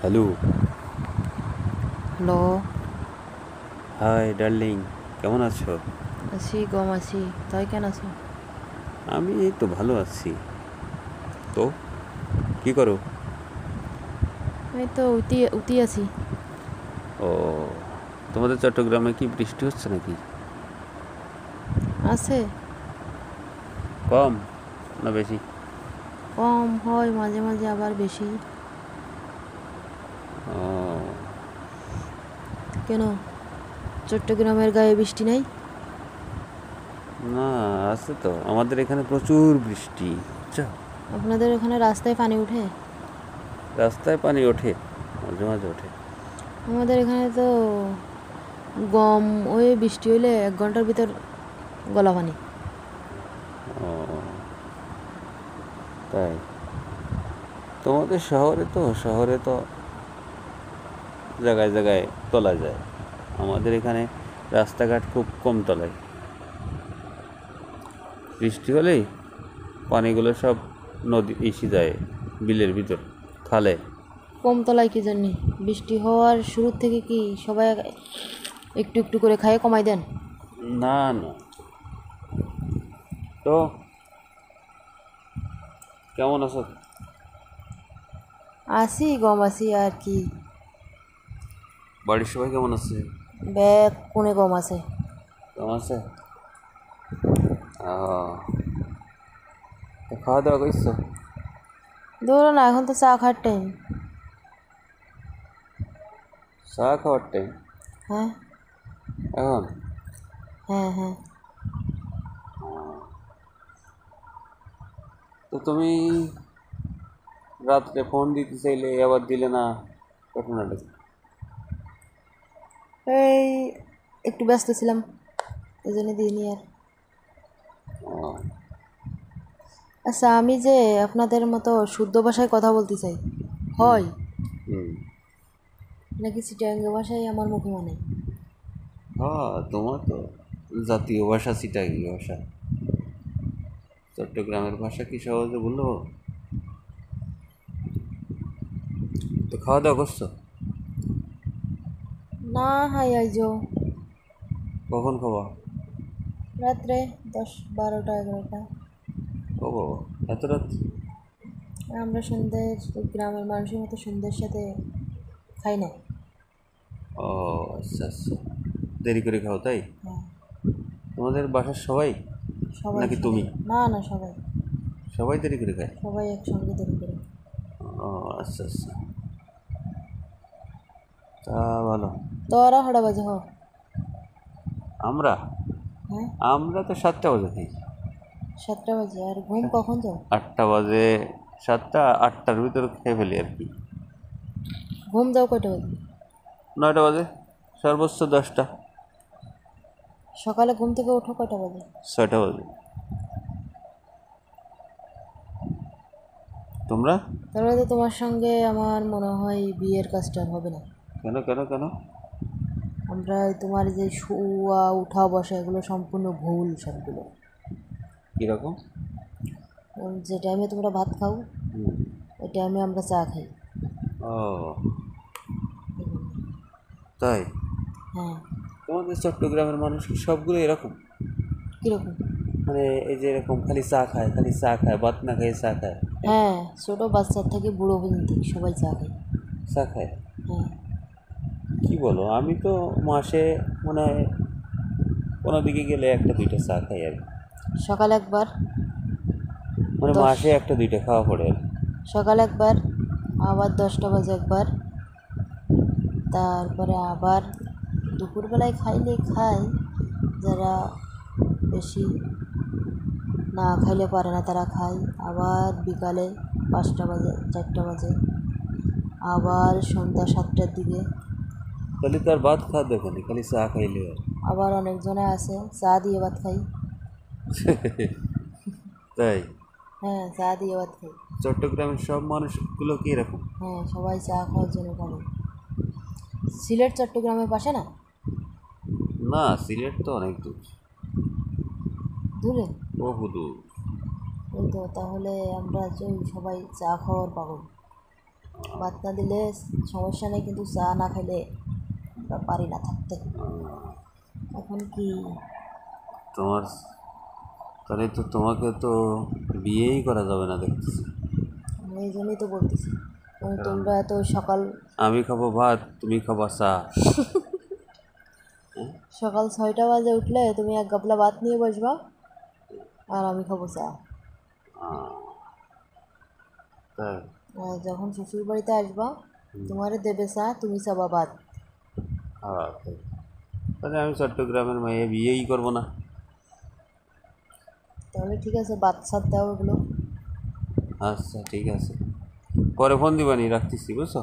Hello. Hello. Hi darling, কেমন আছো? আছি গম আছি, তাই কেন আছো? আমি এই তো ভালো আছি। তো কি করো? এই তো উতি উতি আছি। ও, তোমাদের চট্টগ্রামে কি বৃষ্টি হচ্ছে নাকি? আছে, কম না বেশি? কম হয় মাঝে মাঝে, আবার বেশি। ও, কেন, চট্টগ্রামের গায়ে বৃষ্টি নাই? না, আছে তো, আমাদের এখানে প্রচুর বৃষ্টি, বুঝছো? আপনাদের ওখানে রাস্তায় পানি উঠে? রাস্তায় পানি ওঠে, মাঝে মাঝে ওঠে। আমাদের এখানে তো গম ওই বৃষ্টি হইলে 1 ঘন্টার ভিতর গলা পানি। ও, তাই? তোমাদের শহরে তো জায়গায় জায়গায় তোলা যায়। আমাদের এখানে রাস্তাঘাট খুব কম তলায়। বৃষ্টি হলেই পানিগুলো সব নদী এসে যায়, বিলের ভিতর, খালে। কম তলায় কি জানি, বৃষ্টি হওয়ার শুরুর থেকে কি সবাই একটু একটু করে খায় কমাই দেন? না না, তো কেমন আছো? আছি গম আছি আর কি। বাড়ির সবাই কেমন আছে? ব্যাগ কোনে গম আছে। কেমন আছে? আহ, তো খাওয়া দাওয়া করছো? ধরো না, এখন তো চা খাওয়ার টাইম। চা খাওয়ার টাইম হ্যাঁ এখন? হ্যাঁ হ্যাঁ। তো তুমি রাত্রে ফোন দিতে চাইলে আবার দিলে না, ঘটনাটা কি? এই একটু ব্যস্ত ছিলাম, এই জন্য দিইনি আর। ও, আচ্ছা, আমি যে আপনাদের মতো শুদ্ধ ভাষায় কথা বলতে চাই, হুম হয় হুম। নাকি চিটাঙ্গ ভাষায় আমার মুখে মানে? হ্যাঁ, তোমার তো জাতীয় ভাষা চিটাগি ভাষা। চট্টগ্রামের ভাষা কি সহজে বললো? তো খাওয়া দাওয়া করছো? না, হাই আইজো কখন খাওয়া? রাত্রে 10, 12টা, 11টা। ও বাবা, এত রাত? আমরা সন্ধ্যের, গ্রামের মানুষের মতো সন্ধ্যের সাথে খাই না। ও, আচ্ছা আচ্ছা, দেরি করে খাও তাই? হ্যাঁ, তোমাদের বাসার সবাই সবাই নাকি তুমি? সবাই, না না, সবাই সবাই দেরি করে খায়? সবাই একসঙ্গে দেরি করে। ও, আচ্ছা আচ্ছা, তা ভালো। তো ওরা হাড়া বাজে হ। আমরা হ্যাঁ, আমরা তো 7টা বাজে খাই। 7টা বাজে, আর ঘুম কখন যাও? 8টা বাজে, 7টা 8টার ভিতরে খেয়ে ফেলি আর কি। ঘুম যাও কয়টা বাজে? 9টা বাজে, সর্বোচ্চ 10টা। সকালে ঘুম থেকে ওঠো কয়টা বাজে? 6টা বাজে। তোমরা? তাহলে তো তোমার সঙ্গে আমার মনে হয় বিয়ের কাজটা আর হবে না। কেন কেন কেন? আমরা তোমার যে শুয়া উঠা বসা এগুলো সম্পূর্ণ ভুল সবগুলো। কীরকম? যে টাইমে তোমরা ভাত খাও হুম। ওই টাইমে আমরা চা খাই। ও, তাই? হ্যাঁ। তোমাদের চট্টগ্রামের মানুষ কি সবগুলো এরকম? কীরকম? মানে এই যে এরকম খালি চা খায়, খালি চা খায়, ভাত না খেয়ে চা খায়? হ্যাঁ, ছোটো বাচ্চার থেকে বুড়ো পর্যন্ত সবাই চা খায়। চা খায়? হ্যাঁ। কি বলো, আমি তো মাসে মনে হয় কোনো দিকে গেলে একটা দুইটা চা খাই আর কি। সকালে একবার, মানে দশ মাসে একটা দুইটা খাওয়া পড়ে আর কি। সকালে একবার, আবার 10টা বাজে একবার, তারপরে আবার দুপুরবেলায় খাইলে খাই, যারা বেশি না খাইলে পারে না তারা খায়। আবার বিকালে 5টা বাজে, 4টা বাজে, আবার সন্ধ্যা 7টার দিকে। খালি তো আর ভাত খাওয়া দরকার নেই, খালি চা খাইলে আর। আবার অনেকজনে আছে চা দিয়ে ভাত খাই। তাই? হ্যাঁ, চা দিয়ে ভাত খাই। চট্টগ্রামের সব মানুষগুলো কি এরকম? হ্যাঁ, সবাই চা খাওয়ার জন্য পাগল। সিলেট চট্টগ্রামের পাশে না? না, সিলেট তো অনেক দূর, দূরে? বহু দূর। ওই তো, তাহলে আমরা যে সবাই চা খাওয়ার পাগল। ও, ভাত না দিলে সমস্যা নেই, কিন্তু চা না খেলে আমরা পারি না থাকতে। এখন কি তোমার তাহলে তো তোমাকে তো বিয়েই করা যাবে না দেখতেছি। আমি এই জন্যই তো বলতেছি, কারণ তোমরা এত সকাল আমি খাবো ভাত, তুমি খাবা চা। সকাল 6টা বাজে উঠলে তুমি এক গাবলা ভাত নিয়ে বসবা, আর আমি খাবো চা। তাই? আর যখন শ্বশুর বাড়িতে আসবা, তোমারে দেবে চা, তুমি চাবা ভাত। হ্যাঁ তাই। তাহলে আমি চট্টগ্রামের মেয়ে বিয়েই করবো না। তাহলে ঠিক আছে, ভাত সাত দাও এগুলো। আচ্ছা ঠিক আছে, পরে ফোন দিবানি, রাখতেছি বুঝছো।